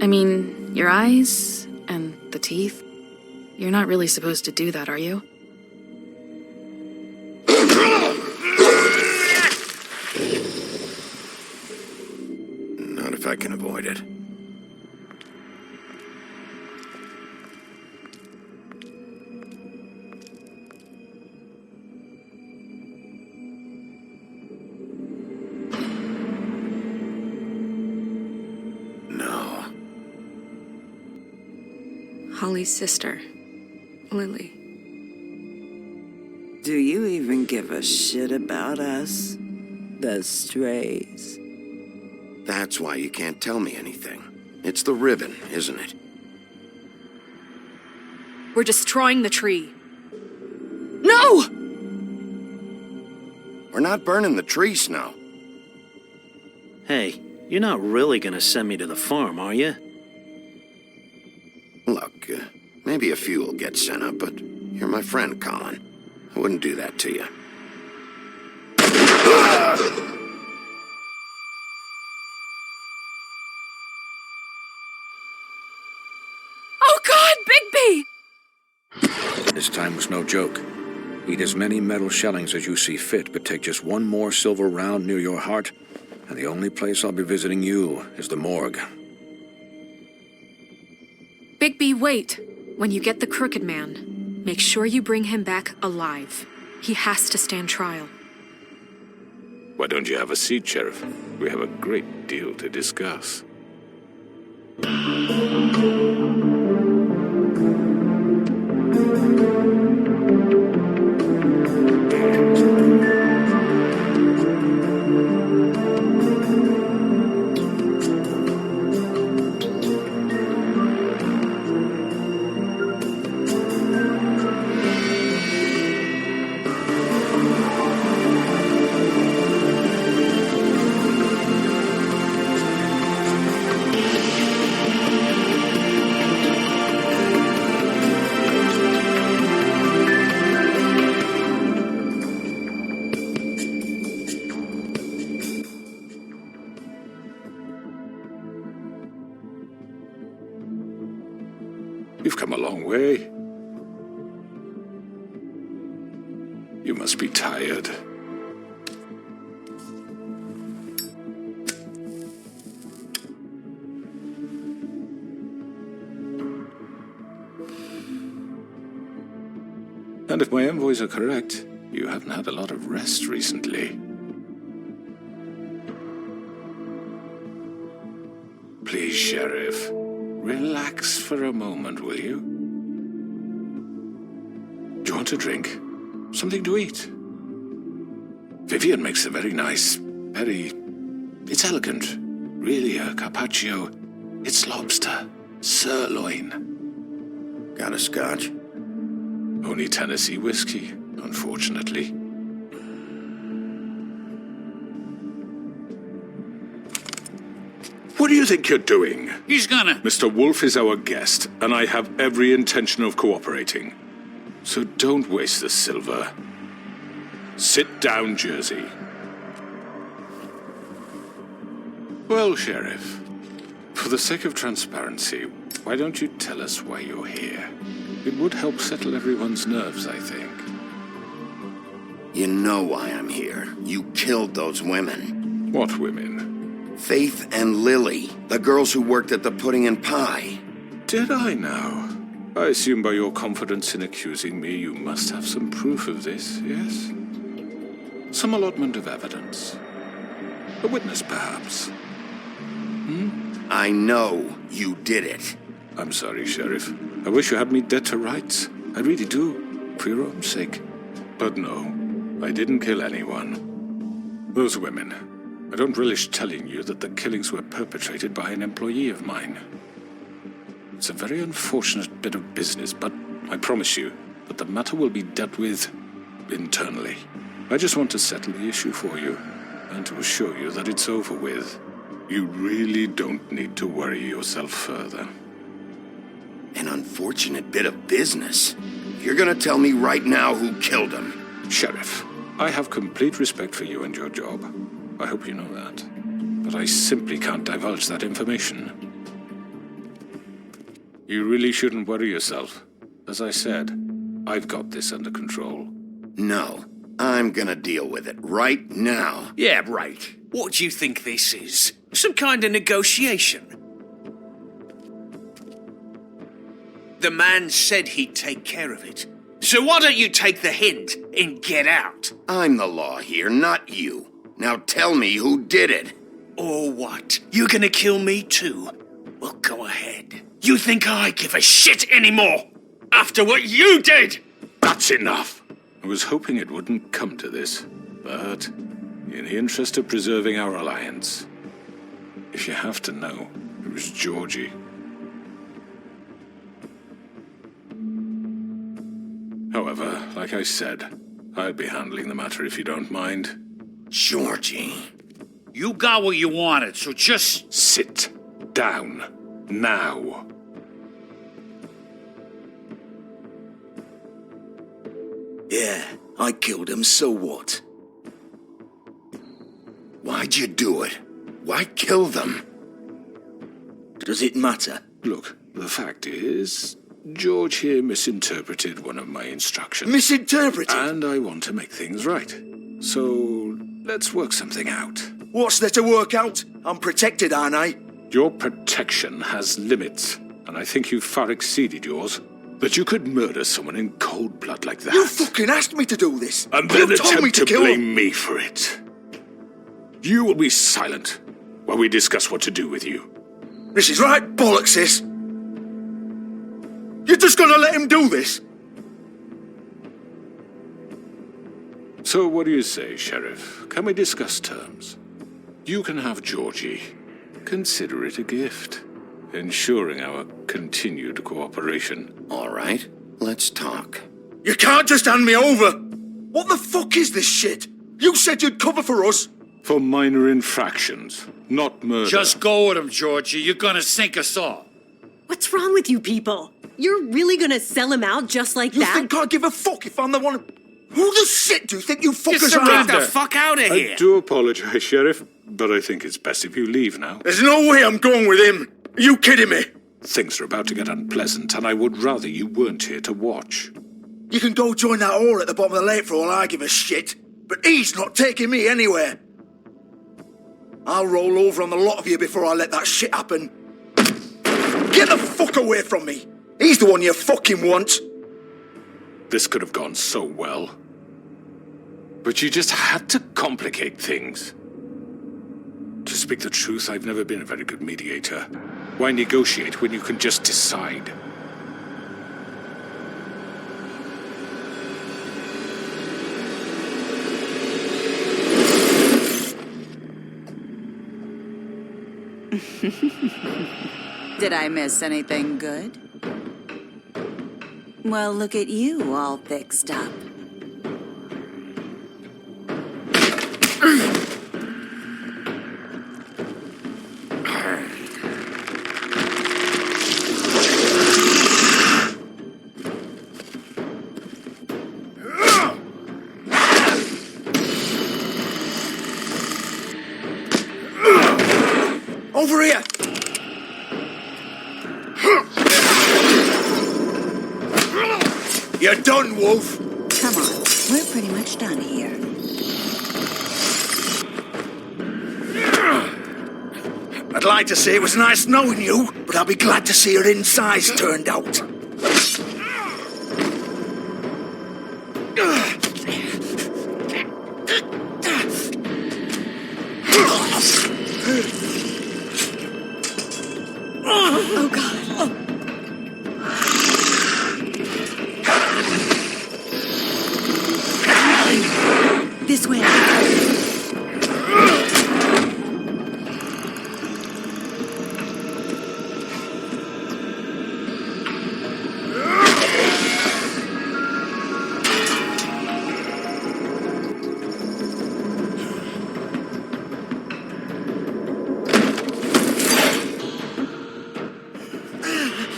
I mean, your eyes and the teeth. You're not really supposed to do that, are you? Not if I can avoid it. No. Holly's sister, Lily. Do you even give a shit about us? The strays. That's why you can't tell me anything. It's the ribbon, isn't it? We're destroying the tree. No! We're not burning the tree, Snow. Hey, you're not really gonna send me to the farm, are you? Look, maybe a few will get sent up, but you're my friend, Colin. I wouldn't do that to you. Oh God, Bigby! This time was no joke. Eat as many metal shellings as you see fit, but take just one more silver round near your heart, and the only place I'll be visiting you is the morgue. Bigby, wait. When you get the Crooked Man, make sure you bring him back alive. He has to stand trial. Why don't you have a seat, Sheriff? We have a great deal to discuss. You've come a long way. You must be tired. And if my envoys are correct, you haven't had a lot of rest recently. Please, Sheriff. Relax for a moment, will you? Do you want a drink? Something to eat? Vivian makes a very nice, it's elegant. Really a carpaccio. It's lobster. Sirloin. Got a scotch? Only Tennessee whiskey, unfortunately. What do you think you're doing? He's gonna... Mr. Wolf is our guest, and I have every intention of cooperating. So don't waste the silver. Sit down, Jersey. Well, Sheriff, for the sake of transparency, why don't you tell us why you're here? It would help settle everyone's nerves, I think. You know why I'm here. You killed those women. What women? Faith and Lily, the girls who worked at the Pudding and Pie. Did I now? I assume by your confidence in accusing me, you must have some proof of this, yes? Some allotment of evidence. A witness, perhaps. I know you did it. I'm sorry, Sheriff. I wish you had me dead to rights. I really do, for your own sake. But no, I didn't kill anyone. Those women. I don't relish telling you that the killings were perpetrated by an employee of mine. It's a very unfortunate bit of business, but I promise you that the matter will be dealt with internally. I just want to settle the issue for you, and to assure you that it's over with. You really don't need to worry yourself further. An unfortunate bit of business? You're gonna tell me right now who killed him? Sheriff, I have complete respect for you and your job. I hope you know that. But I simply can't divulge that information. You really shouldn't worry yourself. As I said, I've got this under control. No, I'm gonna deal with it right now. Yeah, right. What do you think this is? Some kind of negotiation? The man said he'd take care of it. So why don't you take the hint and get out? I'm the law here, not you. Now tell me who did it. Or what? You're gonna kill me too? Well, go ahead. You think I give a shit anymore? After what you did? That's enough! I was hoping it wouldn't come to this, but in the interest of preserving our alliance, if you have to know, it was Georgie. However, like I said, I'll be handling the matter if you don't mind. Georgie. You got what you wanted, so just... Sit down. Now. Yeah, I killed him, so what? Why'd you do it? Why kill them? Does it matter? Look, the fact is, George here misinterpreted one of my instructions. Misinterpreted? And I want to make things right. So, let's work something out. What's there to work out? I'm protected, aren't I? Your protection has limits, and I think you've far exceeded yours. That you could murder someone in cold blood like that. You fucking asked me to do this! And then you told me attempt to kill blame him. me for it. You will be silent while we discuss what to do with you. This is right bollocks, sis. You're just gonna let him do this? So what do you say, Sheriff? Can we discuss terms? You can have Georgie. Consider it a gift, ensuring our continued cooperation. All right, let's talk. You can't just hand me over! What the fuck is this shit? You said you'd cover for us! For minor infractions, not murder. Just go with him, Georgie. You're gonna sink us all. What's wrong with you people? You're really gonna sell him out just like You that? think I give a fuck if I'm the one... Who the shit do you think you fuckers are? surrender. Get the fuck out of I do apologize, Sheriff, but I think it's best if you leave now. There's no way I'm going with him. Are you kidding me? Things are about to get unpleasant, and I would rather you weren't here to watch. You can go join that whore at the bottom of the lake for all I give a shit. But he's not taking me anywhere. I'll roll over on the lot of you before I let that shit happen. Get the fuck away from me! He's the one you fucking want! This could have gone so well. But you just had to complicate things. To speak the truth, I've never been a very good mediator. Why negotiate when you can just decide? Did I miss anything good? Well, look at you, all fixed up. Over here! You're done, Wolf! Come on, we're pretty much done here. I'd like to say it was nice knowing you, but I'll be glad to see your insides turned out. Oh, God. This way.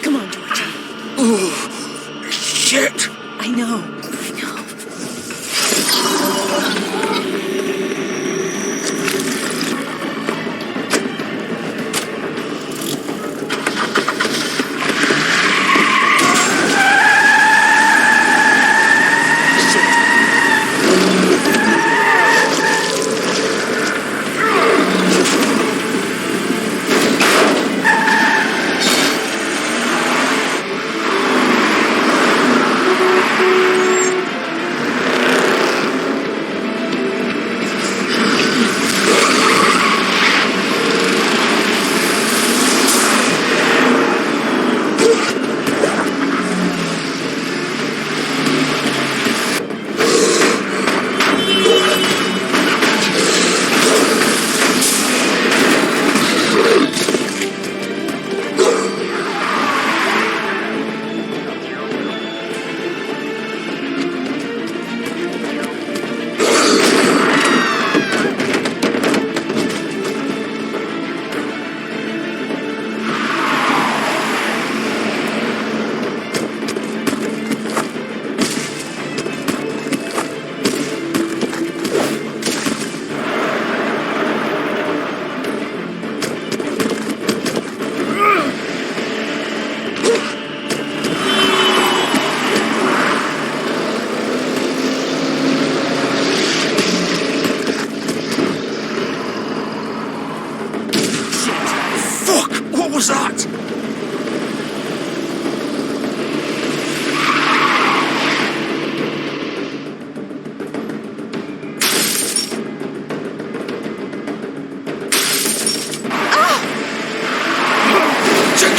Come on, Georgie. Oh, shit! I know.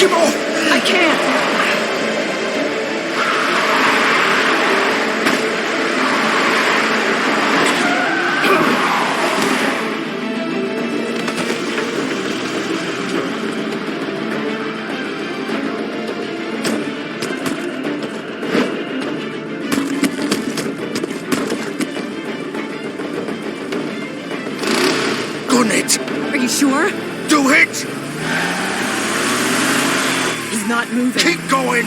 him off! I can't! Gun it! Are you sure? Do it! He's not moving. Keep going!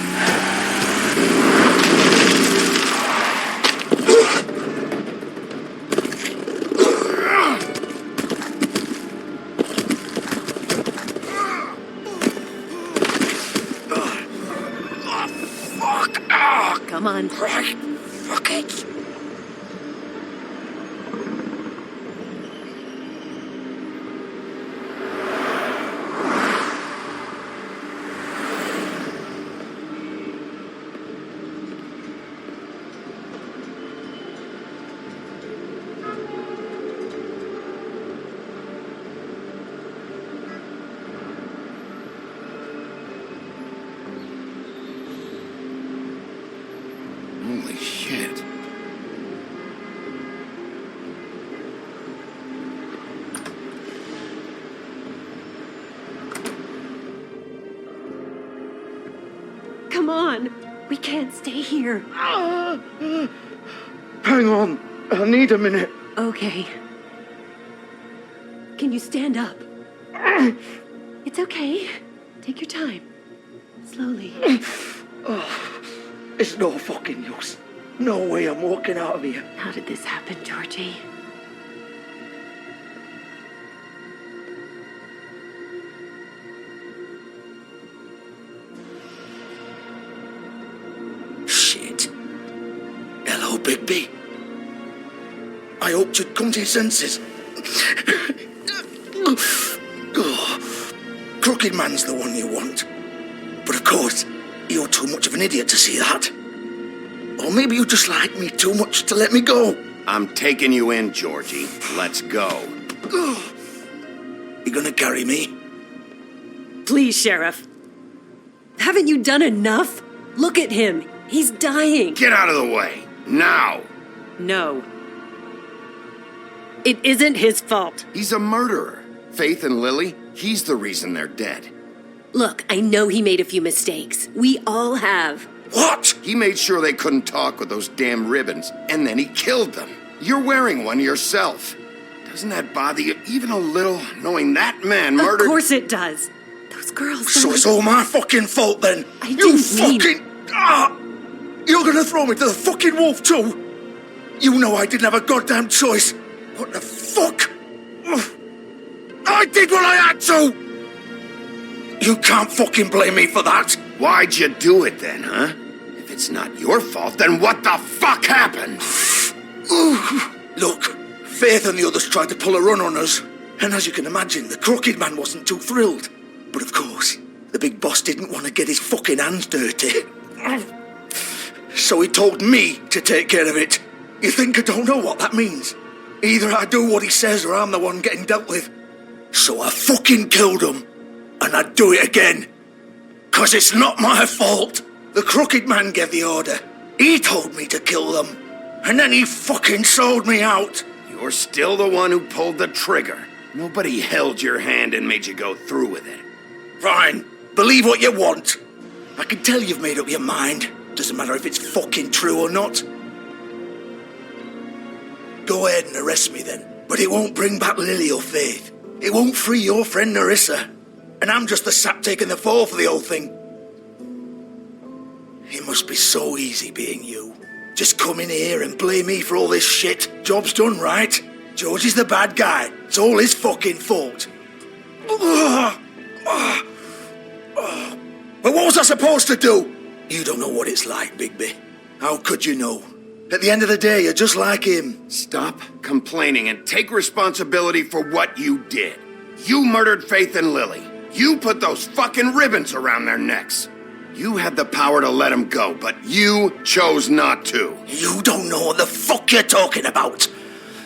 Come on. Right. Fuck it. Holy shit. Come on. We can't stay here. Hang on. I need a minute. Okay. Can you stand up? It's okay. Take your time. Slowly. It's no fucking use. No way I'm walking out of here. How did this happen, Georgie? Shit. Hello, Bigby. I hoped you'd come to your senses. Crooked Man's the one you want. But of course, you're too much of an idiot to see that. Or maybe you just like me too much to let me go. I'm taking you in, Georgie. Let's go. You gonna carry me? Please, Sheriff. Haven't you done enough? Look at him. He's dying. Get out of the way. Now. No. It isn't his fault. He's a murderer. Faith and Lily, he's the reason they're dead. Look, I know he made a few mistakes. We all have. What? He made sure they couldn't talk with those damn ribbons, and then he killed them. You're wearing one yourself. Doesn't that bother you even a little, knowing that man murdered... Of course it does. Those girls... So it's all my fucking fault then? I You didn't mean- fucking... You're gonna throw me to the fucking wolf too? You know I didn't have a goddamn choice. What the fuck? I did what I had to! You can't fucking blame me for that. Why'd you do it then, huh? If it's not your fault, then what the fuck happened? Look, Faith and the others tried to pull a run on us. And as you can imagine, the Crooked Man wasn't too thrilled. But of course, the big boss didn't want to get his fucking hands dirty. So he told me to take care of it. You think I don't know what that means? Either I do what he says or I'm the one getting dealt with. So I fucking killed him. And I'd do it again. 'Cause it's not my fault. The Crooked Man gave the order. He told me to kill them. And then he fucking sold me out. You're still the one who pulled the trigger. Nobody held your hand and made you go through with it. Fine. Believe what you want. I can tell you've made up your mind. Doesn't matter if it's fucking true or not. Go ahead and arrest me then. But it won't bring back Lily or Faith. It won't free your friend Narissa. And I'm just the sap taking the fall for the whole thing. It must be so easy being you. Just come in here and blame me for all this shit. Job's done, right? George is the bad guy. It's all his fucking fault. But what was I supposed to do? You don't know what it's like, Bigby. How could you know? At the end of the day, you're just like him. Stop complaining and take responsibility for what you did. You murdered Faith and Lily. You put those fucking ribbons around their necks. You had the power to let them go, but you chose not to. You don't know what the fuck you're talking about.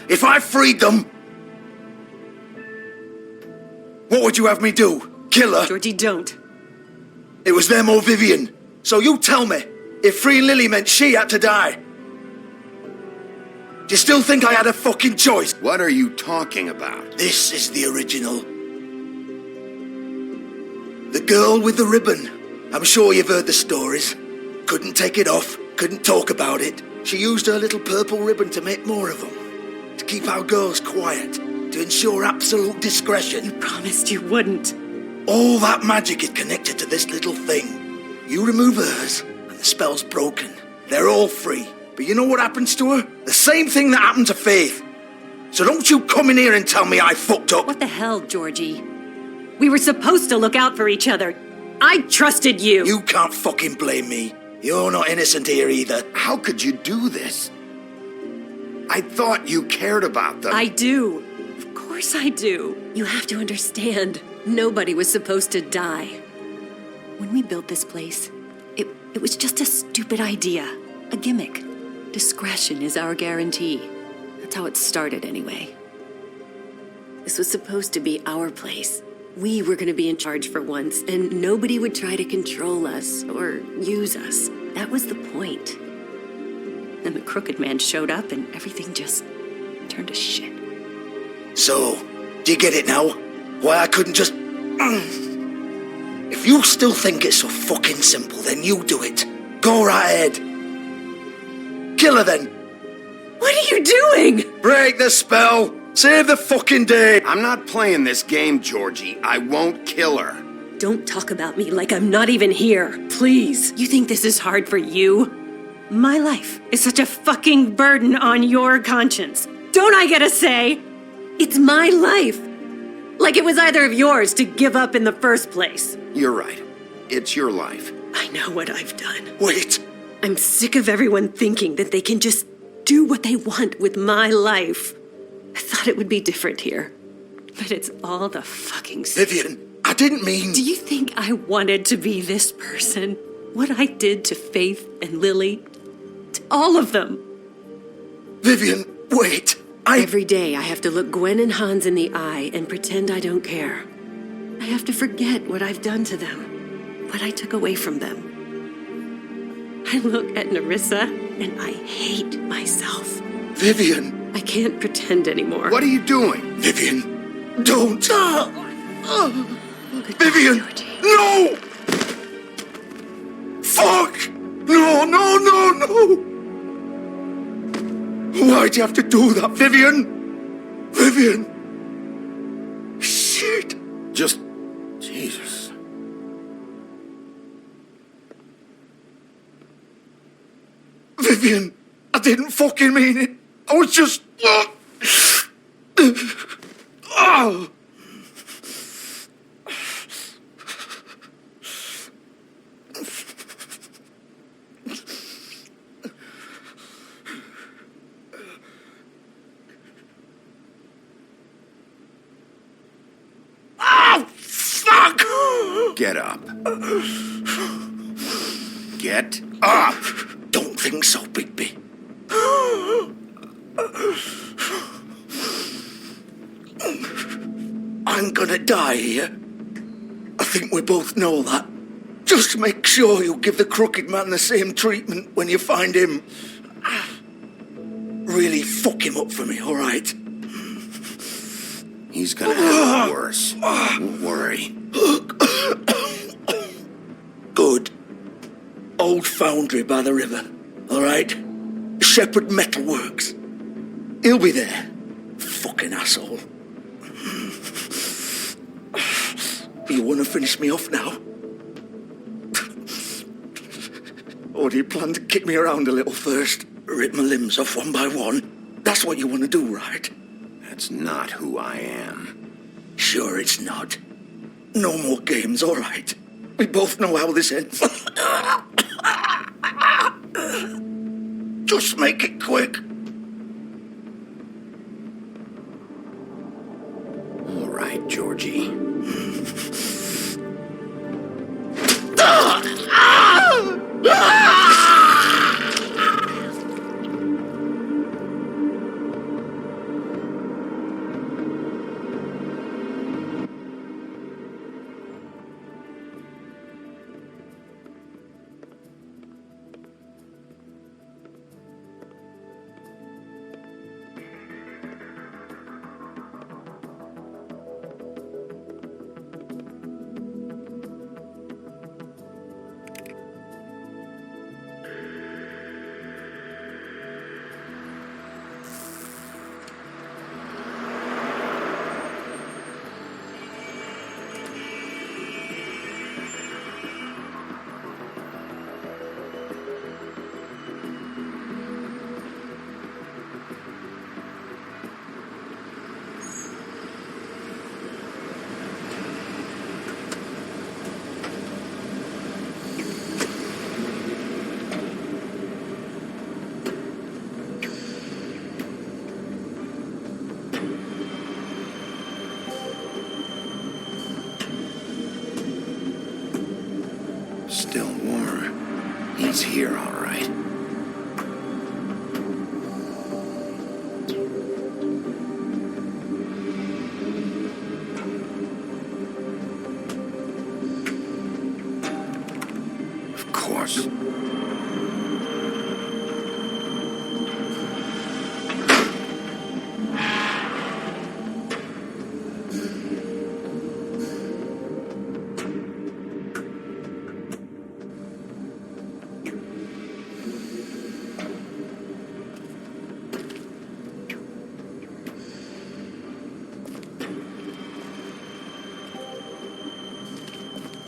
If I freed them... What would you have me do? Kill her? Georgie, don't. It was them or Vivian. So you tell me, if freeing Lily meant she had to die, do you still think I had a fucking choice? What are you talking about? This is the original. The girl with the ribbon. I'm sure you've heard the stories. Couldn't take it off, couldn't talk about it. She used her little purple ribbon to make more of them. To keep our girls quiet. To ensure absolute discretion. You promised you wouldn't. All that magic is connected to this little thing. You remove hers, and the spell's broken. They're all free. But you know what happens to her? The same thing that happened to Faith. So don't you come in here and tell me I fucked up. What the hell, Georgie? We were supposed to look out for each other. I trusted you. You can't fucking blame me. You're not innocent here either. How could you do this? I thought you cared about them. I do. Of course I do. You have to understand. Nobody was supposed to die. When we built this place, it was just a stupid idea. A gimmick. Discretion is our guarantee. That's how it started anyway. This was supposed to be our place. We were going to be in charge for once, and nobody would try to control us or use us. That was the point. Then the Crooked Man showed up, and everything just turned to shit. So, do you get it now? Why I couldn't just... If you still think it's so fucking simple, then you do it. Go right ahead. Kill her then. What are you doing? Break the spell. Save the fucking day. I'm not playing this game, Georgie. I won't kill her. Don't talk about me like I'm not even here. Please. You think this is hard for you? My life is such a fucking burden on your conscience. Don't I get a say? It's my life. Like it was either of yours to give up in the first place. You're right. It's your life. I know what I've done. Wait. I'm sick of everyone thinking that they can just do what they want with my life. I thought it would be different here. But it's all the fucking same. Vivian, I didn't mean... Do you think I wanted to be this person? What I did to Faith and Lily? To all of them? Vivian, wait. Every day I have to look Gwen and Hans in the eye and pretend I don't care. I have to forget what I've done to them. What I took away from them. I look at Nerissa and I hate myself. Vivian. I can't pretend anymore. What are you doing? Vivian, don't. Vivian, no! Fuck! No, no, no, no! Why'd you have to do that, Vivian? Vivian! Shit! Just... Jesus. Vivian, I didn't fucking mean it. I was just... Oh. Fuck! Get up. Get up! Don't think so, Bigby. I'm gonna die here. I think we both know that. Just make sure you give the Crooked Man the same treatment when you find him. Really fuck him up for me, all right? He's gonna have it worse. Don't worry. Good. Old foundry by the river, all right? Shepherd Metalworks. He'll be there. Fucking asshole. You want to finish me off now? Or do you plan to kick me around a little first? Rip my limbs off one by one? That's what you want to do, right? That's not who I am. Sure it's not. No more games, all right? We both know how this ends. Just make it quick. All right, Georgie. Still warm. He's here, all right. Of course.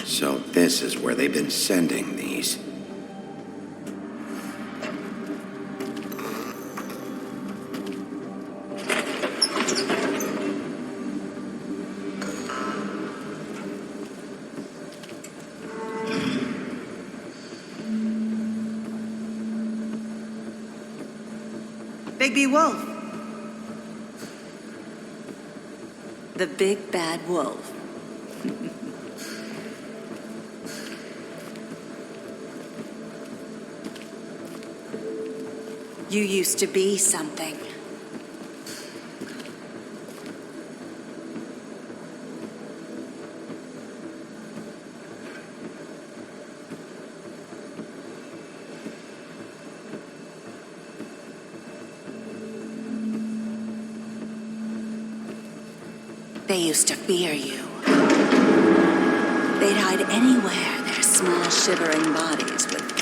So this is where they've been sending these. Bigby Wolf. The big bad wolf. You used to be something. They used to fear you. They'd hide anywhere their small shivering bodies would fit.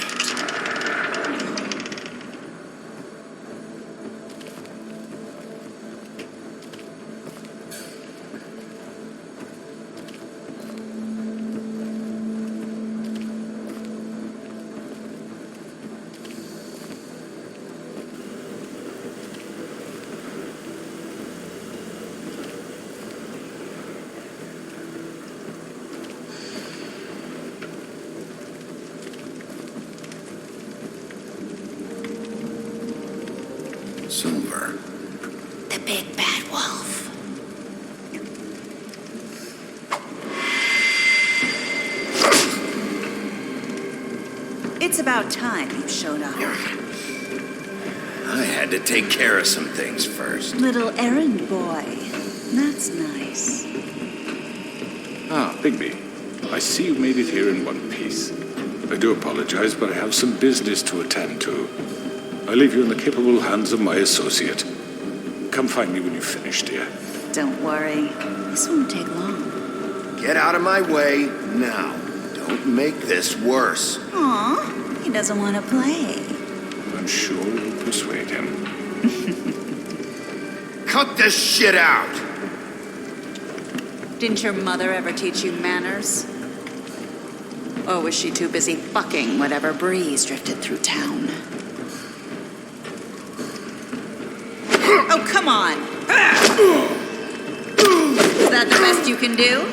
Silver. The big bad wolf. It's about time you showed up. I had to take care of some things first. Little errand boy. That's nice. Ah, Bigby. I see you made it here in one piece. I do apologize, but I have some business to attend to. I leave you in the capable hands of my associate. Come find me when you've finished, dear. Don't worry. This won't take long. Get out of my way now. Don't make this worse. Aw, he doesn't want to play. I'm sure you'll persuade him. Cut this shit out! Didn't your mother ever teach you manners? Or was she too busy fucking whatever breeze drifted through town? Oh, come on! Is that the best you can do?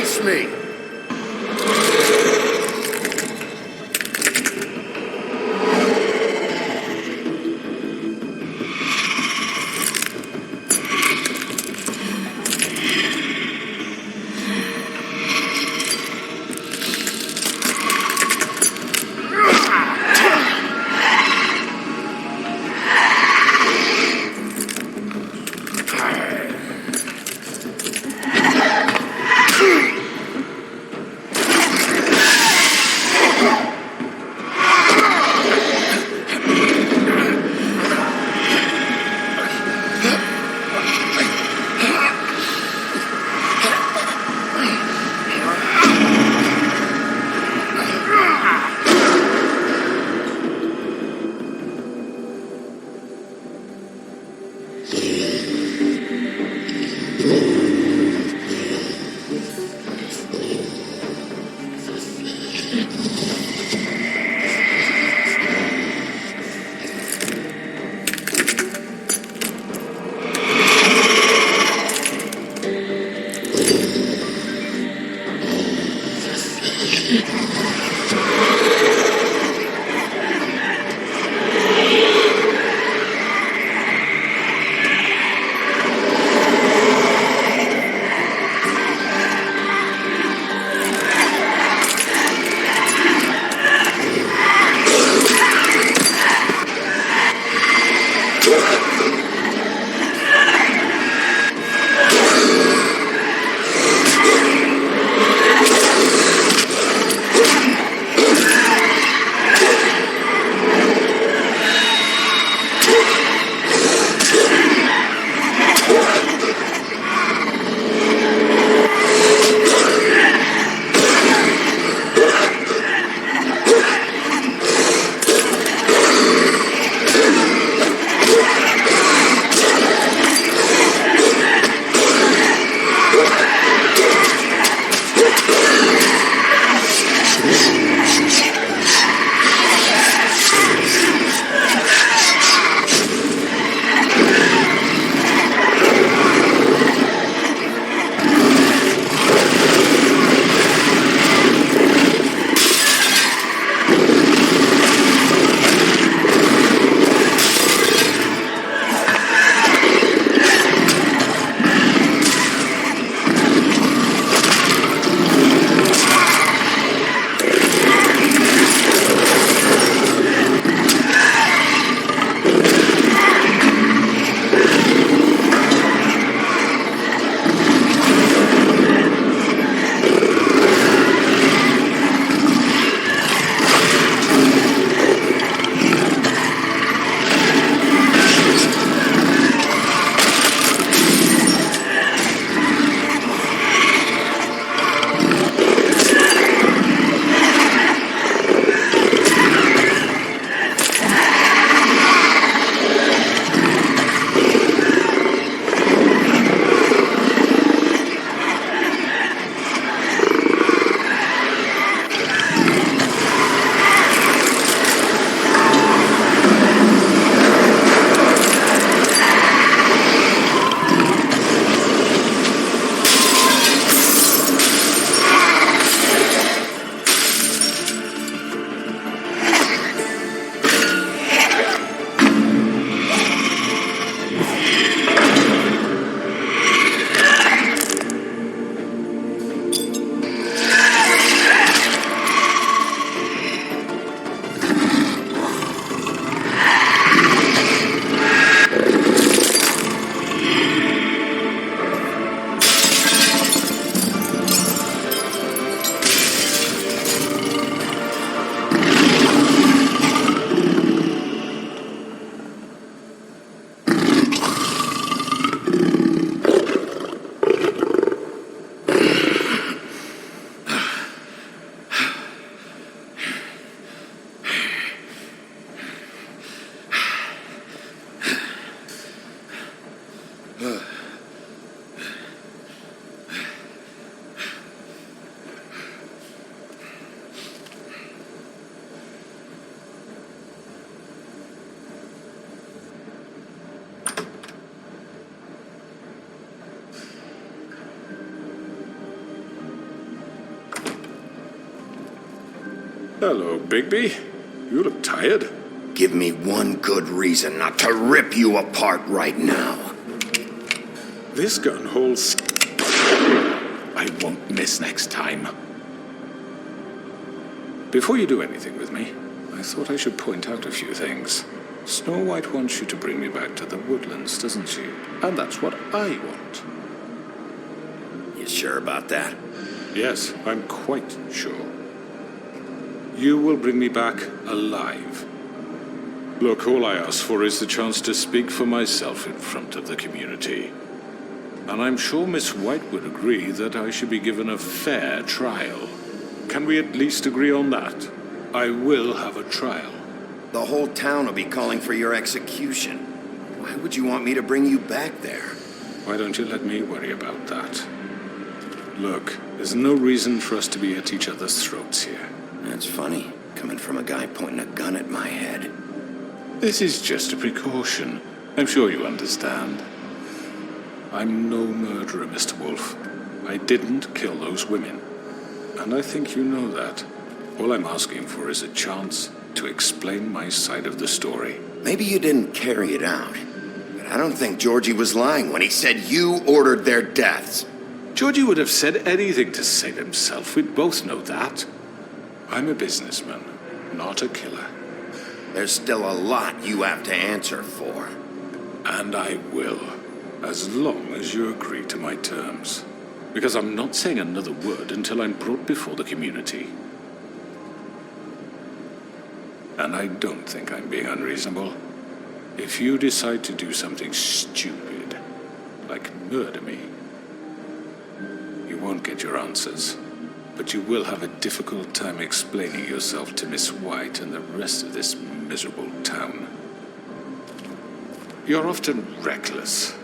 Face me! Hello, Bigby. You look tired. Give me one good reason not to rip you apart right now. This gun holds... I won't miss next time. Before you do anything with me, I thought I should point out a few things. Snow White wants you to bring me back to the woodlands, doesn't she? And that's what I want. You sure about that? Yes, I'm quite sure. You will bring me back alive. Look, all I ask for is the chance to speak for myself in front of the community. And I'm sure Miss White would agree that I should be given a fair trial. Can we at least agree on that? I will have a trial. The whole town will be calling for your execution. Why would you want me to bring you back there? Why don't you let me worry about that? Look, there's no reason for us to be at each other's throats here. That's funny, coming from a guy pointing a gun at my head. This is just a precaution. I'm sure you understand. I'm no murderer, Mr. Wolf. I didn't kill those women. And I think you know that. All I'm asking for is a chance to explain my side of the story. Maybe you didn't carry it out. But I don't think Georgie was lying when he said you ordered their deaths. Georgie would have said anything to save himself. We'd both know that. I'm a businessman, not a killer. There's still a lot you have to answer for. And I will, as long as you agree to my terms. Because I'm not saying another word until I'm brought before the community. And I don't think I'm being unreasonable. If you decide to do something stupid, like murder me, you won't get your answers. But you will have a difficult time explaining yourself to Miss White and the rest of this miserable town. You're often reckless,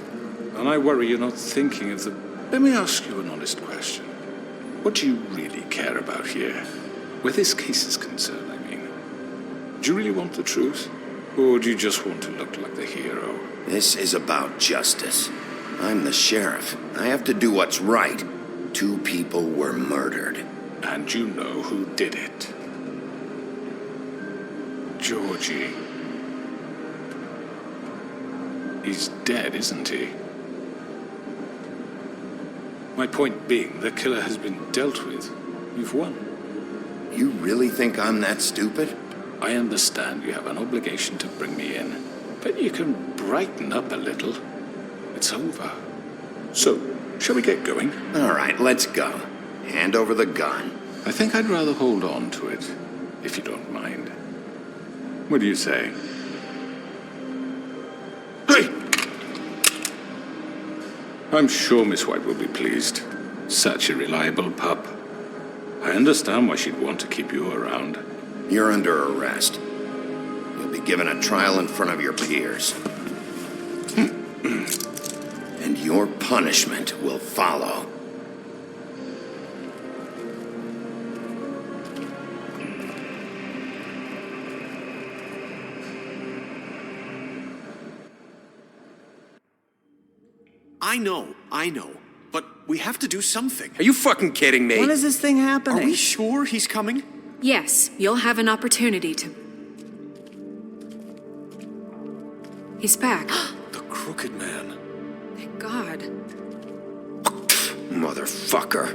and I worry you're not thinking of the... Let me ask you an honest question. What do you really care about here? Where this case is concerned, I mean. Do you really want the truth? Or do you just want to look like the hero? This is about justice. I'm the sheriff. I have to do what's right. 2 people were murdered. And you know who did it. Georgie. He's dead, isn't he? My point being, the killer has been dealt with. You've won. You really think I'm that stupid? I understand you have an obligation to bring me in, but you can brighten up a little. It's over. So, shall we get going? All right, let's go. Hand over the gun. I think I'd rather hold on to it, if you don't mind. What do you say? Hey! I'm sure Miss White will be pleased. Such a reliable pup. I understand why she'd want to keep you around. You're under arrest. You'll be given a trial in front of your peers. And your punishment will follow. I know. But we have to do something. Are you fucking kidding me? When is this thing happening? Are we sure he's coming? Yes, you'll have an opportunity to... He's back. The Crooked Man. Thank God. Motherfucker.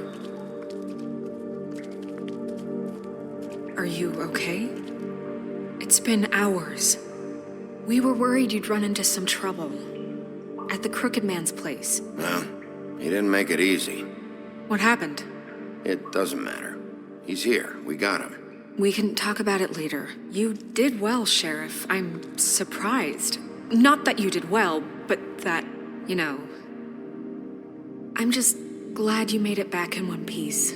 Are you okay? It's been hours. We were worried you'd run into some trouble. At the Crooked Man's place. Well, he didn't make it easy. What happened? It doesn't matter. He's here. We got him. We can talk about it later. You did well, Sheriff. I'm surprised. Not that you did well, but that, you know... I'm just glad you made it back in one piece.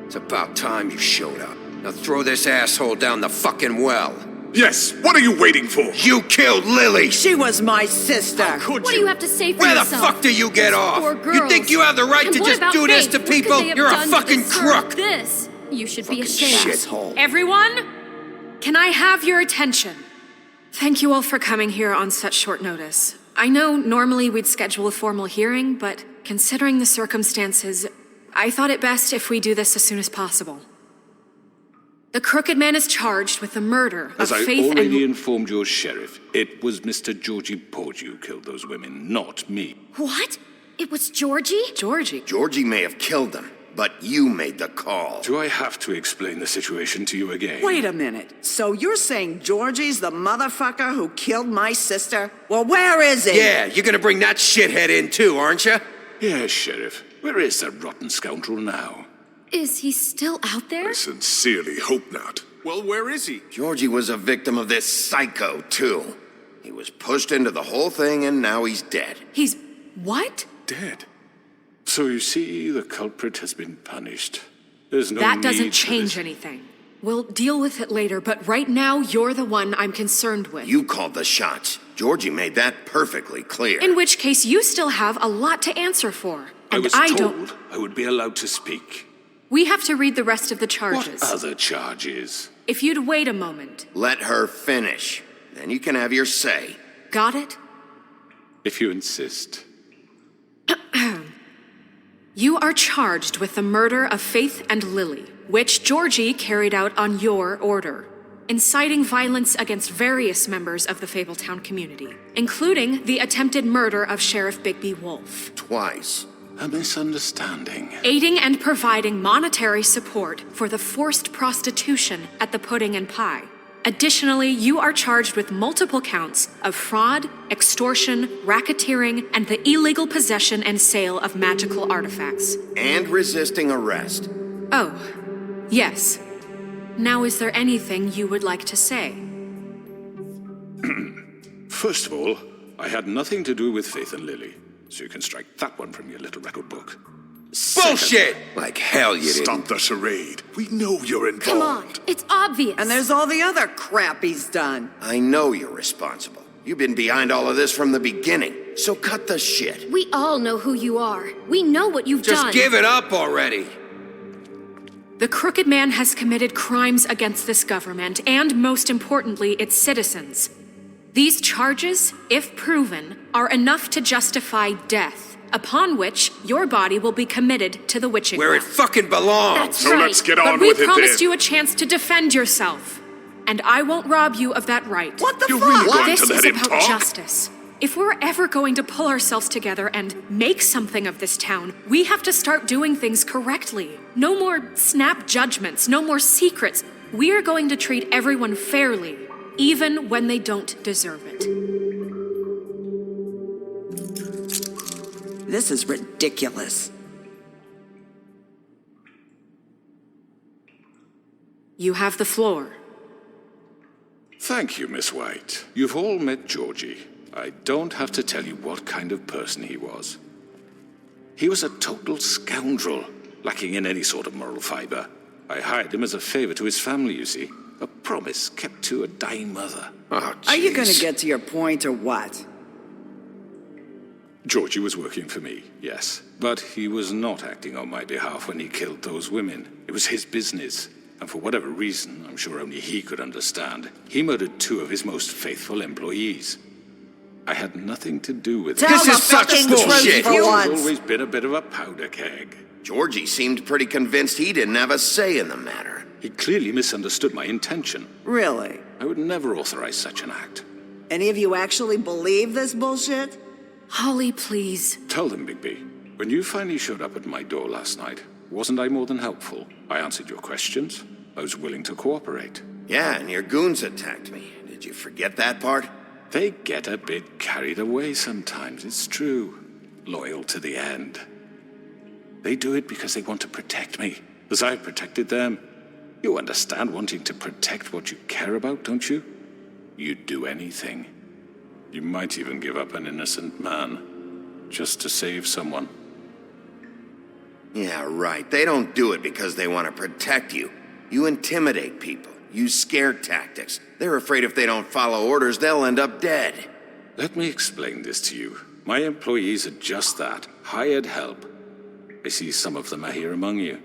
It's about time you showed up. Now throw this asshole down the fucking well. Yes, what are you waiting for? You killed Lily! She was my sister. What do you have to say for Where yourself? the fuck do you get off? Poor You girls. think you have the right And to what just about do this Faith? to What could people? they have You're a done to fucking deserve crook! This. You should be ashamed. Shithole. Everyone, can I have your attention? Thank you all for coming here on such short notice. I know normally we'd schedule a formal hearing, but considering the circumstances, I thought it best if we do this as soon as possible. The Crooked Man is charged with the murder As of I Faith already and... informed your sheriff, it was Mr. Georgie Porgy who killed those women, not me. What? It was Georgie? Georgie may have killed them, but you made the call. Do I have to explain the situation to you again? Wait a minute. So you're saying Georgie's the motherfucker who killed my sister? Well, where is he? Yeah, you're gonna bring that shithead in too, aren't you? Yes, Sheriff. Where is that rotten scoundrel now? Is he still out there? I sincerely hope not. Well, where is he? Georgie was a victim of this psycho, too. He was pushed into the whole thing, and now he's dead. He's... what? Dead. So you see, the culprit has been punished. There's no That need doesn't for change this. anything. We'll deal with it later, but right now, you're the one I'm concerned with. You called the shots. Georgie made that perfectly clear. In which case, you still have a lot to answer for. I And was I told don't... I would be allowed to speak. We have to read the rest of the charges. What other charges? If you'd wait a moment. Let her finish. Then you can have your say. Got it? If you insist. You are charged with the murder of Faith and Lily, which Georgie carried out on your order, inciting violence against various members of the Fabletown community, including the attempted murder of Sheriff Bigby Wolf. Twice. A misunderstanding. Aiding and providing monetary support for the forced prostitution at the Pudding and Pie. Additionally, you are charged with multiple counts of fraud, extortion, racketeering, and the illegal possession and sale of magical artifacts. And resisting arrest. Oh, yes. Now, is there anything you would like to say? First of all, I had nothing to do with Faith and Lily, so you can strike that one from your little record book. Bullshit! Like hell you didn't. Stop the charade. We know you're involved. Come on, it's obvious. And there's all the other crap he's done. I know you're responsible. You've been behind all of this from the beginning. So cut the shit. We all know who you are. We know what you've done. Just give it up already. The Crooked Man has committed crimes against this government and, most importantly, its citizens. These charges, if proven, are enough to justify death, upon which your body will be committed to the witching Where it well. fucking belongs. That's So right. let's get But on we with it promised then. you a chance to defend yourself, and I won't rob you of that right. What the You're fuck? really going This to let is him about talk? justice. If we're ever going to pull ourselves together and make something of this town, we have to start doing things correctly. No more snap judgments, no more secrets. We are going to treat everyone fairly, even when they don't deserve it. This is ridiculous. You have the floor. Thank you, Miss White. You've all met Georgie. I don't have to tell you what kind of person he was. He was a total scoundrel, lacking in any sort of moral fiber. I hired him as a favor to his family, you see. A promise kept to a dying mother. Oh, Are you going jeez. to get to your point or what? Georgie was working for me, yes. But he was not acting on my behalf when he killed those women. It was his business. And for whatever reason, I'm sure only he could understand, he murdered 2 of his most faithful employees. I had nothing to do with it. Tell the fucking truth bullshit. for He's once. always been a bit of a powder keg. Georgie seemed pretty convinced he didn't have a say in the matter. He clearly misunderstood my intention. Really? I would never authorize such an act. Any of you actually believe this bullshit? Holly, please. Tell them, Bigby, when you finally showed up at my door last night, wasn't I more than helpful? I answered your questions. I was willing to cooperate. Yeah, and your goons attacked me. Did you forget that part? They get a bit carried away sometimes, it's true. Loyal to the end. They do it because they want to protect me, as I protected them. You understand wanting to protect what you care about, don't you? You'd do anything. You might even give up an innocent man, just to save someone. Yeah, right. They don't do it because they want to protect you. You intimidate people. Use scare tactics. They're afraid if they don't follow orders, they'll end up dead. Let me explain this to you. My employees are just that, hired help. I see some of them are here among you.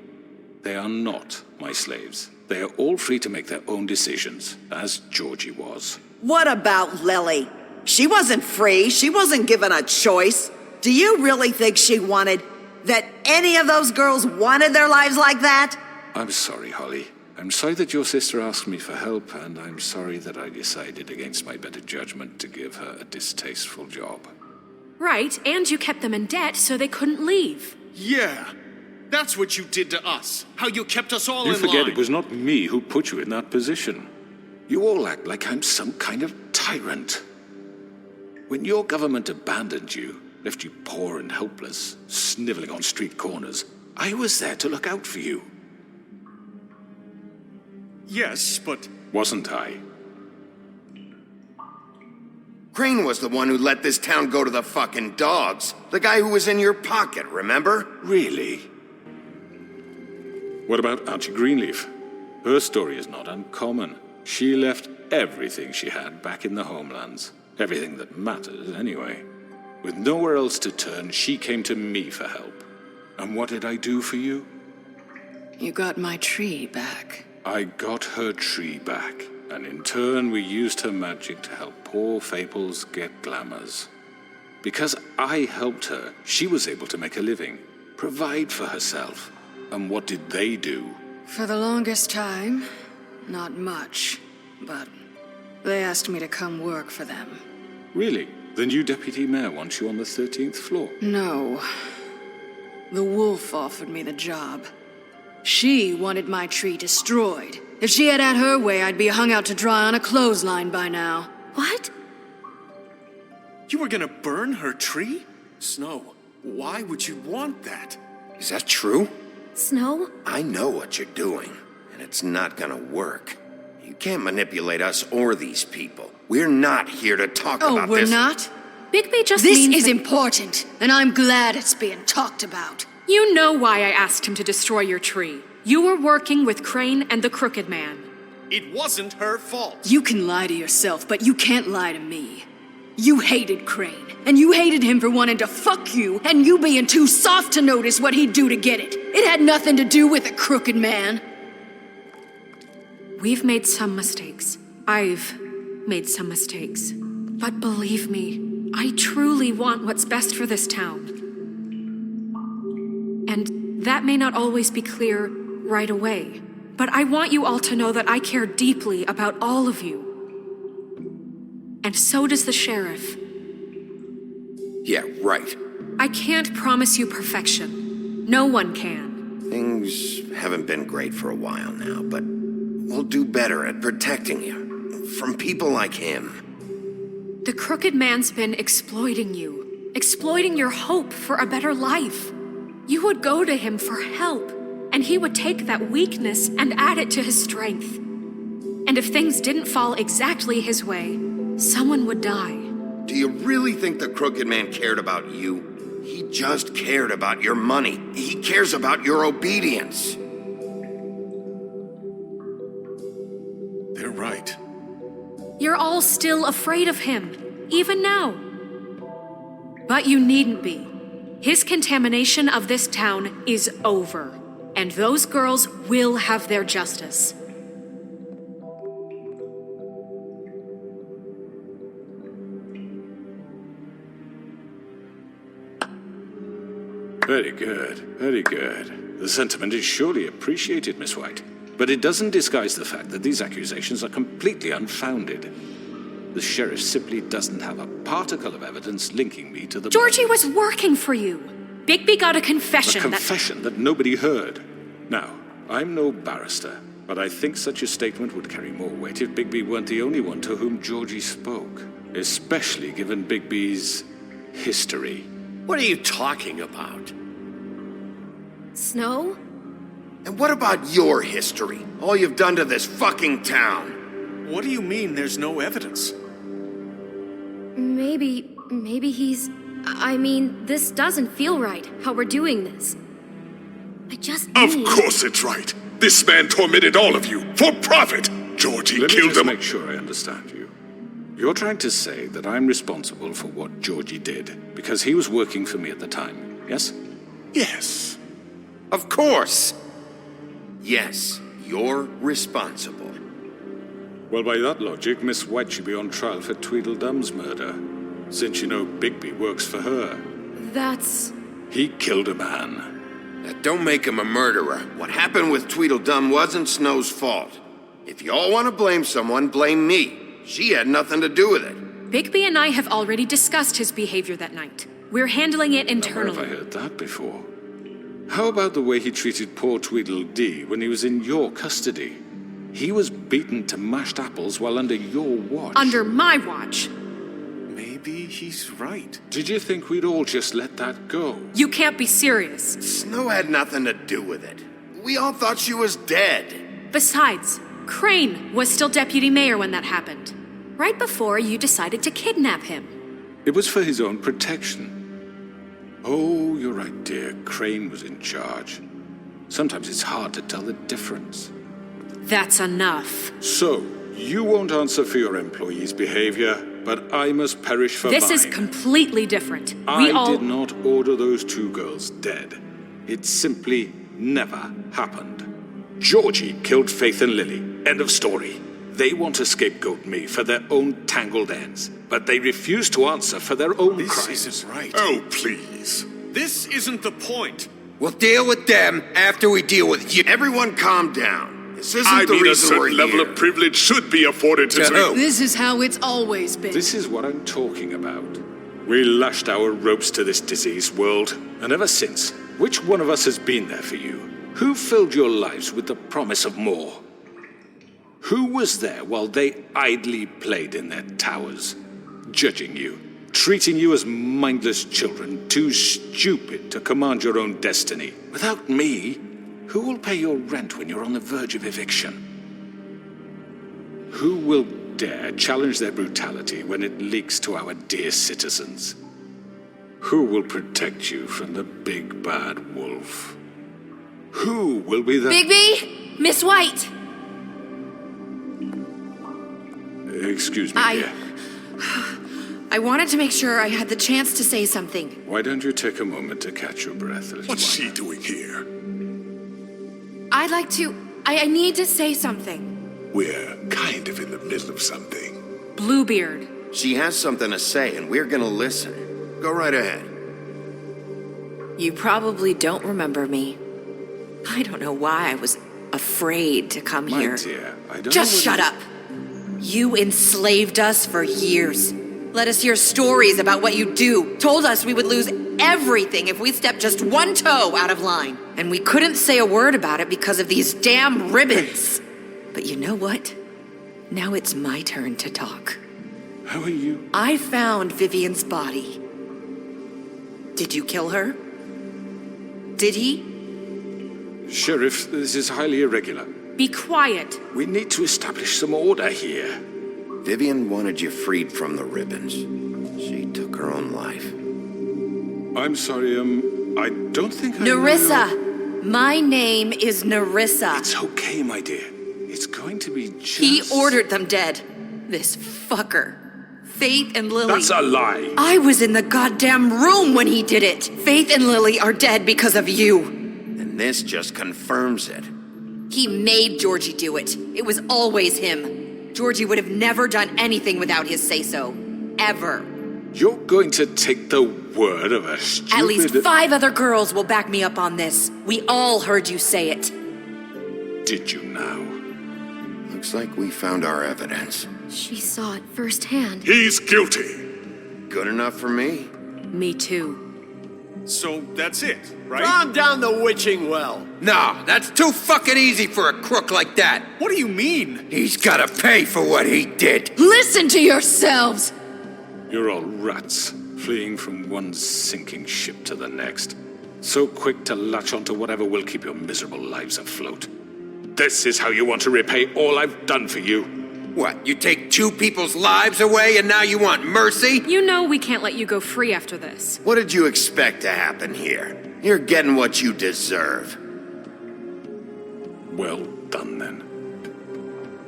They are not my slaves. They are all free to make their own decisions, as Georgie was. What about Lily? She wasn't free. She wasn't given a choice. Do you really think she wanted... that any of those girls wanted their lives like that? I'm sorry, Holly. I'm sorry that your sister asked me for help, and I'm sorry that I decided against my better judgment to give her a distasteful job. Right, and you kept them in debt so they couldn't leave. Yeah, that's what you did to us. How you kept us all You in forget line. it was not me who put you in that position. You all act like I'm some kind of tyrant. When your government abandoned you, left you poor and helpless, sniveling on street corners, I was there to look out for you. Yes, but... Wasn't I? Crane was the one who let this town go to the fucking dogs. The guy who was in your pocket, remember? Really? What about Archie Greenleaf? Her story is not uncommon. She left everything she had back in the homelands. Everything that mattered, anyway. With nowhere else to turn, she came to me for help. And what did I do for you? You got my tree back. I got her tree back, and in turn we used her magic to help poor Fables get glamours. Because I helped her, she was able to make a living, provide for herself. And what did they do? For the longest time, not much, but they asked me to come work for them. Really? The new deputy mayor wants you on the 13th floor? No. The wolf offered me the job. She wanted my tree destroyed. If she had her way, I'd be hung out to dry on a clothesline by now. What? You were gonna burn her tree? Snow, why would you want that? Is that true? Snow? I know what you're doing, and it's not gonna work. You can't manipulate us or these people. We're not here to talk about this. Oh, we're not? Bigby just This means is that- important, and I'm glad it's being talked about. You know why I asked him to destroy your tree. You were working with Crane and the Crooked Man. It wasn't her fault. You can lie to yourself, but you can't lie to me. You hated Crane, and you hated him for wanting to fuck you, and you being too soft to notice what he'd do to get it. It had nothing to do with the Crooked Man. We've made some mistakes. I've made some mistakes. But believe me, I truly want what's best for this town. And that may not always be clear right away, but I want you all to know that I care deeply about all of you. And so does the sheriff. Yeah, right. I can't promise you perfection. No one can. Things haven't been great for a while now, but we'll do better at protecting you from people like him. The Crooked Man's been exploiting you, exploiting your hope for a better life. You would go to him for help, and he would take that weakness and add it to his strength. And if things didn't fall exactly his way, someone would die. Do you really think the Crooked Man cared about you? He just cared about your money. He cares about your obedience. They're right. You're all still afraid of him, even now. But you needn't be. His contamination of this town is over, and those girls will have their justice. Very good, very good. The sentiment is surely appreciated, Miss White. But it doesn't disguise the fact that these accusations are completely unfounded. The sheriff simply doesn't have a particle of evidence linking me to the... Georgie was working for you. Bigby got a confession. A confession that nobody heard. Now, I'm no barrister, but I think such a statement would carry more weight if Bigby weren't the only one to whom Georgie spoke. Especially given Bigby's history. What are you talking about? Snow? And what about your history? All you've done to this fucking town? What do you mean there's no evidence? Maybe he's... I mean, this doesn't feel right, how we're doing this. I just Of need... course it's right. This man tormented all of you for profit. Georgie Let me killed just them. make sure I understand you. You're trying to say that I'm responsible for what Georgie did because he was working for me at the time, yes? Yes. Of course. Yes, you're responsible. Well, by that logic, Miss White should be on trial for Tweedledum's murder, since you know Bigby works for her. That's... He killed a man. That don't make him a murderer. What happened with Tweedledum wasn't Snow's fault. If you all want to blame someone, blame me. She had nothing to do with it. Bigby and I have already discussed his behavior that night. We're handling it internally. Where have I heard that before? How about the way he treated poor Tweedledee when he was in your custody? He was beaten to mashed apples while under your watch. Under my watch. Maybe he's right. Did you think we'd all just let that go? You can't be serious. Snow had nothing to do with it. We all thought she was dead. Besides, Crane was still deputy mayor when that happened. Right before you decided to kidnap him. It was for his own protection. Oh, you're right, dear. Crane was in charge. Sometimes it's hard to tell the difference. That's enough. So, you won't answer for your employees' behavior, but I must perish for mine. This is completely different. I did not order those 2 girls dead. It simply never happened. Georgie killed Faith and Lily. End of story. They want to scapegoat me for their own tangled ends, but they refuse to answer for their own crimes. This isn't right. Oh, please. This isn't the point. We'll deal with them after we deal with you. Everyone calm down. This isn't I the mean, a reason we're certain level here. of privilege should be afforded to me. This is how it's always been. This is what I'm talking about. We lashed our ropes to this diseased world, and ever since, which one of us has been there for you? Who filled your lives with the promise of more? Who was there while they idly played in their towers, judging you, treating you as mindless children, too stupid to command your own destiny? Without me, who will pay your rent when you're on the verge of eviction? Who will dare challenge their brutality when it leaks to our dear citizens? Who will protect you from the big bad wolf? Who will be the— Bigby! Miss White! Excuse me, dear. I wanted to make sure I had the chance to say something. Why don't you take a moment to catch your breath? What's she doing here? I'd like to... I need to say something. We're kind of in the middle of something. Bluebeard. She has something to say, and we're gonna listen. Go right ahead. You probably don't remember me. I don't know why I was afraid to come My here. dear, I don't Just know shut up. You enslaved us for years. Let us hear stories about what you do. Told us we would lose everything if we stepped just one toe out of line. And we couldn't say a word about it because of these damn ribbons. But you know what? Now it's my turn to talk. How are you? I found Vivian's body. Did you kill her? Did he? Sheriff, this is highly irregular. Be quiet. We need to establish some order here. Vivian wanted you freed from the ribbons. She took her own life. I'm sorry, I don't think I Nerissa! know- My name is Nerissa. It's okay, my dear. It's going to be just... He ordered them dead. This fucker. Faith and Lily. That's a lie. I was in the goddamn room when he did it. Faith and Lily are dead because of you. And this just confirms it. He made Georgie do it. It was always him. Georgie would have never done anything without his say-so. Ever. You're going to take the word of a stupid... At least 5 other girls will back me up on this. We all heard you say it. Did you now? Looks like we found our evidence. She saw it firsthand. He's guilty. Good enough for me. Me too. So that's it, right? Calm down the witching well. No, that's too fucking easy for a crook like that. What do you mean? He's gotta pay for what he did. Listen to yourselves! You're all rats, fleeing from one sinking ship to the next. So quick to latch onto whatever will keep your miserable lives afloat. This is how you want to repay all I've done for you. What, you take 2 people's lives away and now you want mercy? You know we can't let you go free after this. What did you expect to happen here? You're getting what you deserve. Well done, then.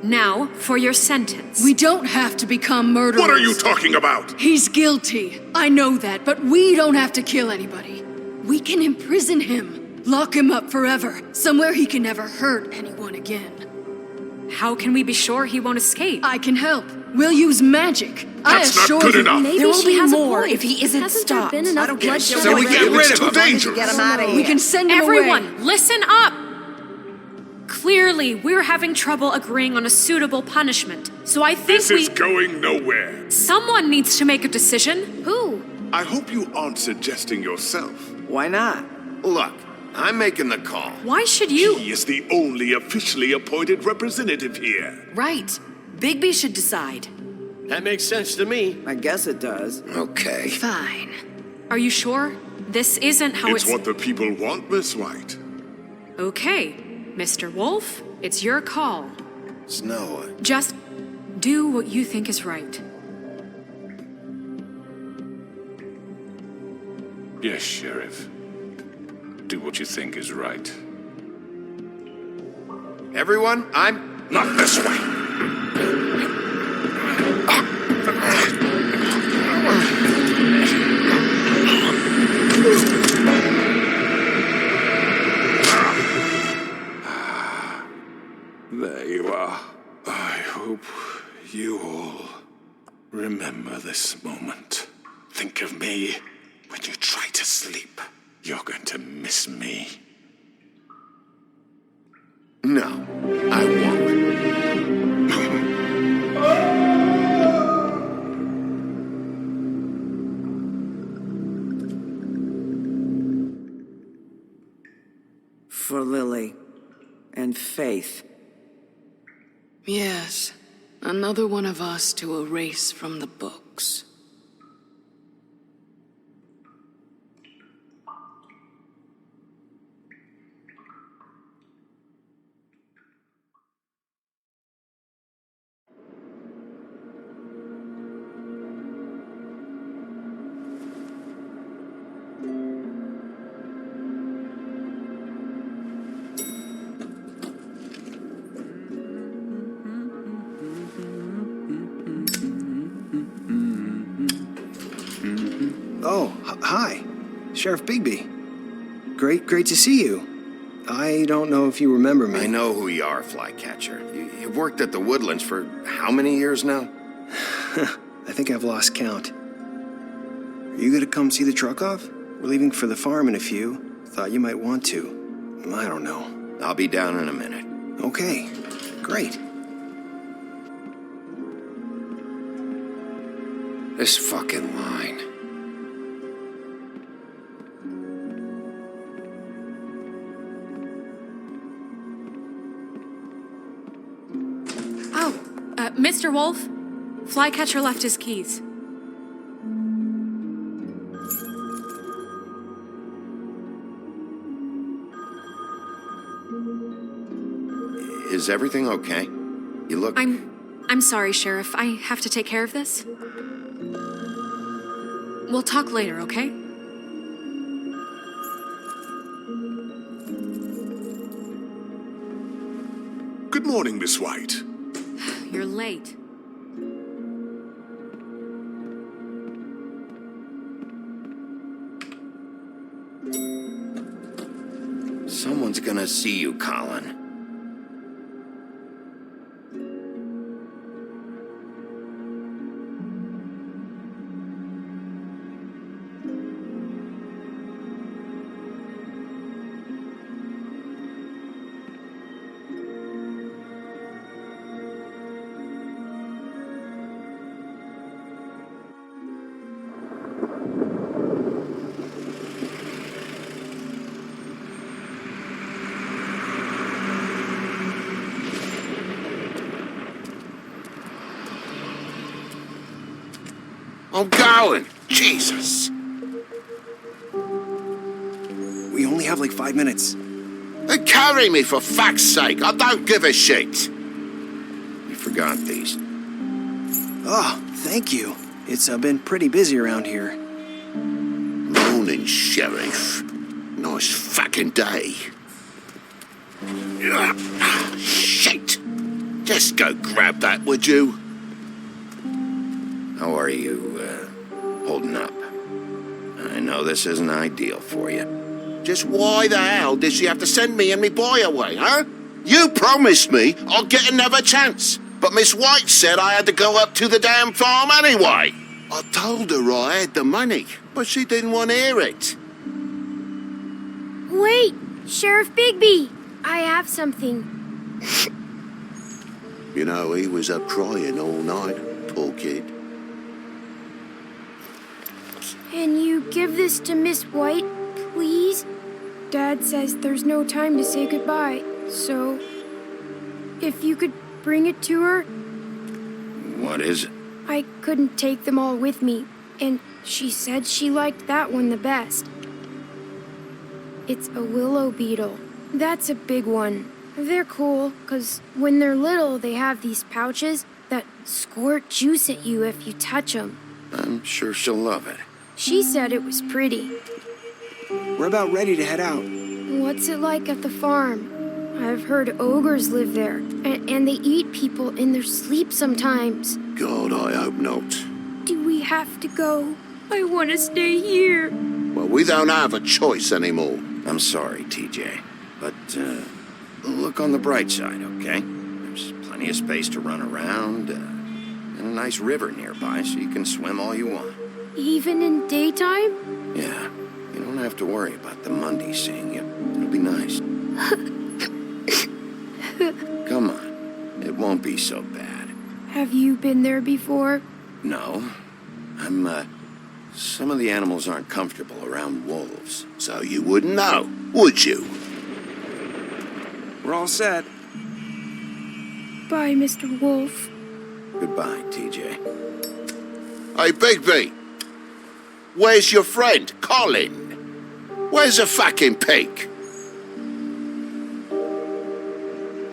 Now, for your sentence. We don't have to become murderers. What are you talking about? He's guilty. I know that, but we don't have to kill anybody. We can imprison him. Lock him up forever. Somewhere he can never hurt anyone again. How can we be sure he won't escape? I can help. We'll use magic. That's not assure good you. enough. Maybe There will she be has a more point. if he isn't Hasn't stopped. there been enough bloodshed? So we get rid of him. Dangerous. Get him out of here. We can send him Everyone, away. listen up! Clearly, we're having trouble agreeing on a suitable punishment. So I think This is going nowhere. someone needs to make a decision. Who? I hope you aren't suggesting yourself. Why not? Look, I'm making the call. Why should you? He is the only officially appointed representative here. Right. Bigby should decide. That makes sense to me. I guess it does. Okay. Fine. Are you sure? This isn't how It's what the people want, Miss White. Okay, Mr. Wolf, it's your call. Snow. Just do what you think is right. Yes, Sheriff. Do what you think is right. Everyone, I'm... Not this way. There you are. I hope you all remember this moment. Think of me when you try to sleep. You're going to miss me. No, I won't. For Lily and Faith. Yes, another one of us to erase from the books. Oh, hi. Sheriff Bigby. Great to see you. I don't know if you remember me. I know who you are, Flycatcher. You've worked at the Woodlands for how many years now? I think I've lost count. Are you gonna come see the truck off? We're leaving for the farm in a few. Thought you might want to. I don't know. I'll be down in a minute. Okay, great. This fucking line. Oh, Mr. Wolf, Flycatcher left his keys. Is everything okay? You look... I'm sorry, Sheriff. I have to take care of this. We'll talk later, okay? Good morning, Miss White. You're late. Someone's gonna see you, Colin. I'm going. Jesus. We only have like 5 minutes. Then carry me for fuck's sake. I don't give a shit. You forgot these. Oh, thank you. It's been pretty busy around here. Morning, Sheriff. Nice fucking day. Shit. Just go grab that, would you? How are you, holding up? I know this isn't ideal for you. Just why the hell did she have to send me and me boy away, huh? You promised me I'll get another chance. But Miss White said I had to go up to the damn farm anyway. I told her I had the money, but she didn't want to hear it. Wait, Sheriff Bigby, I have something. You know, he was up crying all night, poor kid. Can you give this to Miss White, please? Dad says there's no time to say goodbye, so if you could bring it to her. What is it? I couldn't take them all with me, and she said she liked that one the best. It's a willow beetle. That's a big one. They're cool, 'cause when they're little, they have these pouches that squirt juice at you if you touch them. I'm sure she'll love it. She said it was pretty. We're about ready to head out. What's it like at the farm? I've heard ogres live there, and they eat people in their sleep sometimes. God, I hope not. Do we have to go? I want to stay here. Well, we don't have a choice anymore. I'm sorry, TJ, but look on the bright side, okay? There's plenty of space to run around, and a nice river nearby so you can swim all you want. Even in daytime? Yeah, you don't have to worry about the Mundy seeing you. It'll be nice. Come on, it won't be so bad. Have you been there before? No, some of the animals aren't comfortable around wolves. So you wouldn't know, would you? We're all set. Bye, Mr. Wolf. Goodbye, TJ. Hey, Bigby. Where's your friend, Colin? Where's the fucking pig?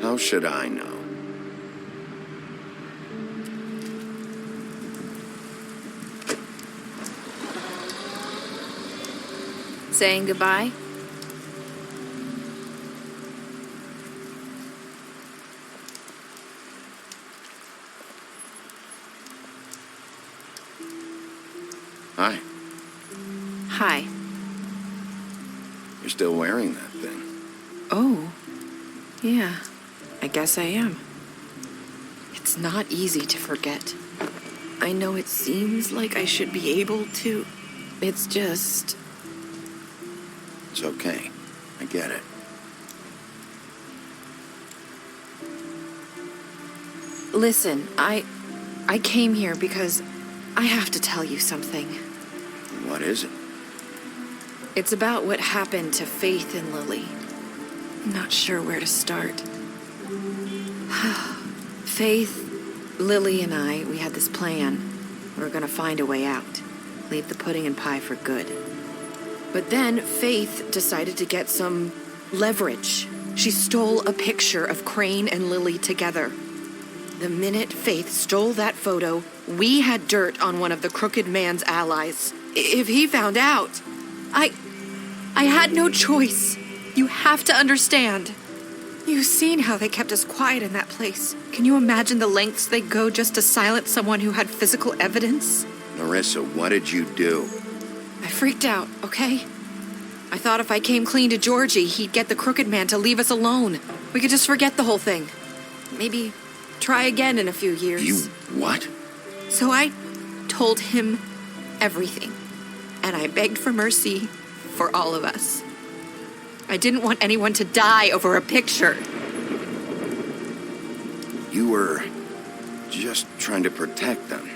How should I know? Saying goodbye? Hi. Hi. You're still wearing that thing. Oh. Yeah. I guess I am. It's not easy to forget. I know it seems like I should be able to. It's just... It's okay. I get it. Listen, I came here because I have to tell you something. What is it? It's about what happened to Faith and Lily. I'm not sure where to start. Faith, Lily, and I, we had this plan. We were gonna find a way out. Leave the pudding and pie for good. But then Faith decided to get some leverage. She stole a picture of Crane and Lily together. The minute Faith stole that photo, we had dirt on one of the crooked man's allies. If he found out, I had no choice. You have to understand. You've seen how they kept us quiet in that place. Can you imagine the lengths they go just to silence someone who had physical evidence? Narissa, what did you do? I freaked out, okay? I thought if I came clean to Georgie, he'd get the crooked man to leave us alone. We could just forget the whole thing. Maybe try again in a few years. You what? So I told him everything. And I begged for mercy for all of us. I didn't want anyone to die over a picture. You were just trying to protect them.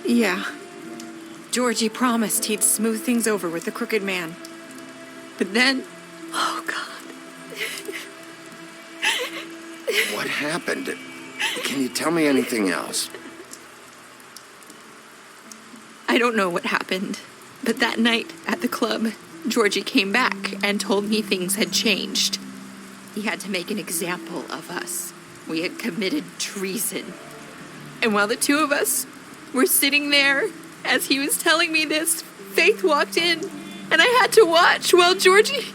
Yeah. Georgie promised he'd smooth things over with the crooked man. But then... Oh, God. What happened? Can you tell me anything else? I don't know what happened. But that night at the club, Georgie came back and told me things had changed. He had to make an example of us. We had committed treason. And while the two of us were sitting there, as he was telling me this, Faith walked in, and I had to watch while Georgie...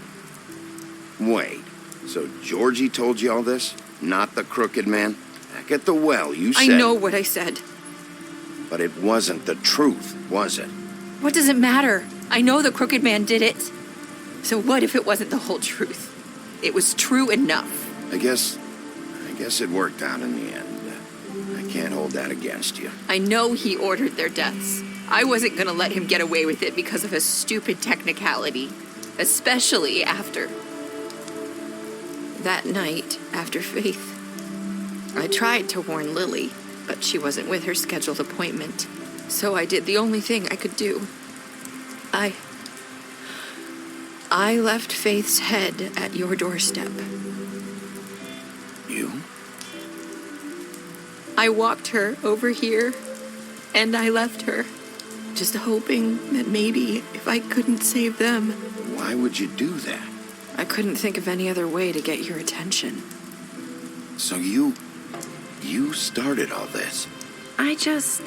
Wait, so Georgie told you all this? Not the crooked man? Back at the well, you said... I know what I said. But it wasn't the truth, was it? What does it matter? I know the crooked man did it. So what if it wasn't the whole truth? It was true enough. I guess Guess it worked out in the end. I can't hold that against you. I know he ordered their deaths. I wasn't gonna let him get away with it because of a stupid technicality. Especially after. That night, after Faith, I tried to warn Lily, but she wasn't with her scheduled appointment. So I did the only thing I could do. I left Faith's head at your doorstep. You? I walked her over here, and I left her, just hoping that maybe if I couldn't save them. Why would you do that? I couldn't think of any other way to get your attention. So you started all this? I just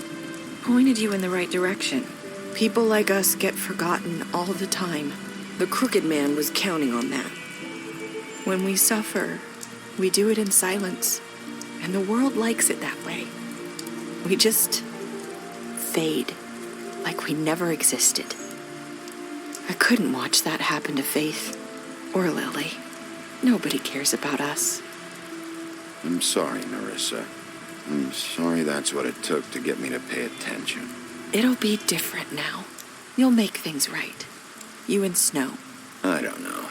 pointed you in the right direction. People like us get forgotten all the time. The Crooked Man was counting on that. When we suffer, we do it in silence, and the world likes it that way. We just fade, like we never existed. I couldn't watch that happen to Faith or Lily. Nobody cares about us. I'm sorry, Nerissa. I'm sorry that's what it took to get me to pay attention. It'll be different now. You'll make things right. You and Snow. I don't know.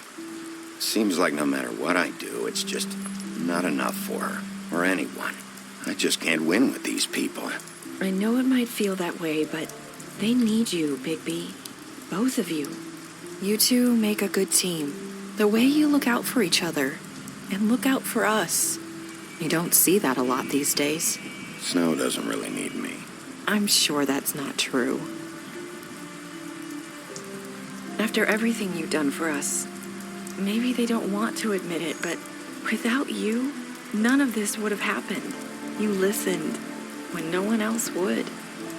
Seems like no matter what I do, it's just not enough for her, or anyone. I just can't win with these people. I know it might feel that way, but they need you, Bigby. Both of you. You two make a good team. The way you look out for each other, and look out for us. You don't see that a lot these days. Snow doesn't really need me. I'm sure that's not true. After everything you've done for us, maybe they don't want to admit it, but without you, none of this would have happened. You listened when no one else would.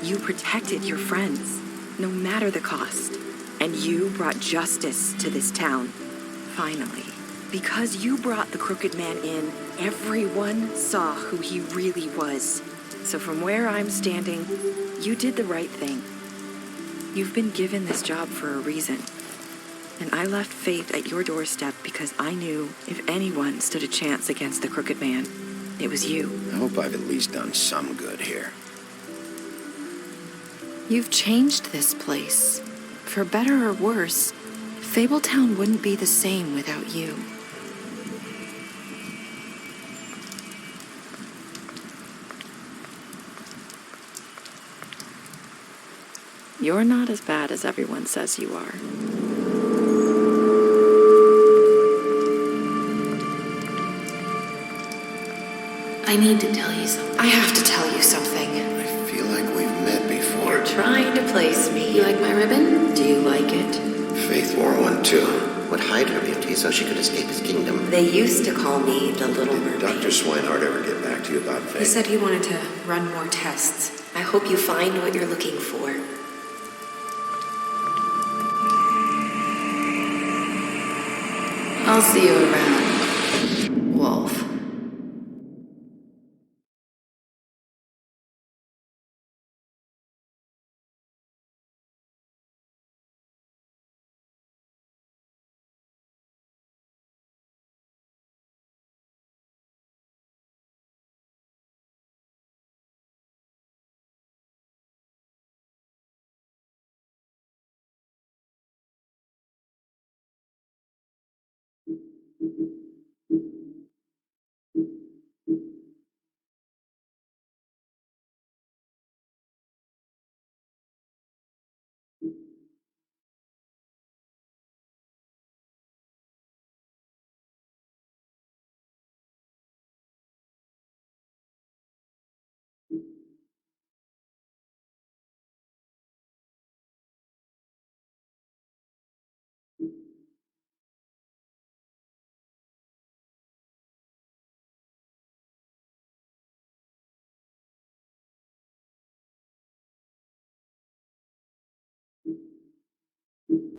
You protected your friends, no matter the cost. And you brought justice to this town, finally. Because you brought the Crooked Man in, everyone saw who he really was. So from where I'm standing, you did the right thing. You've been given this job for a reason. And I left Faith at your doorstep because I knew if anyone stood a chance against the Crooked Man, it was you. I hope I've at least done some good here. You've changed this place. For better or worse, Fabletown wouldn't be the same without you. You're not as bad as everyone says you are. I need to tell you something. I have to tell you something. I feel like we've met before. You're trying to place me. You like my ribbon? Do you like it? Faith wore one too. Would hide her beauty so she could escape his kingdom. They used to call me the Little Mermaid. Did Dr. Swinehart ever get back to you about Faith? He said he wanted to run more tests. I hope you find what you're looking for. I'll see you around, Wolf.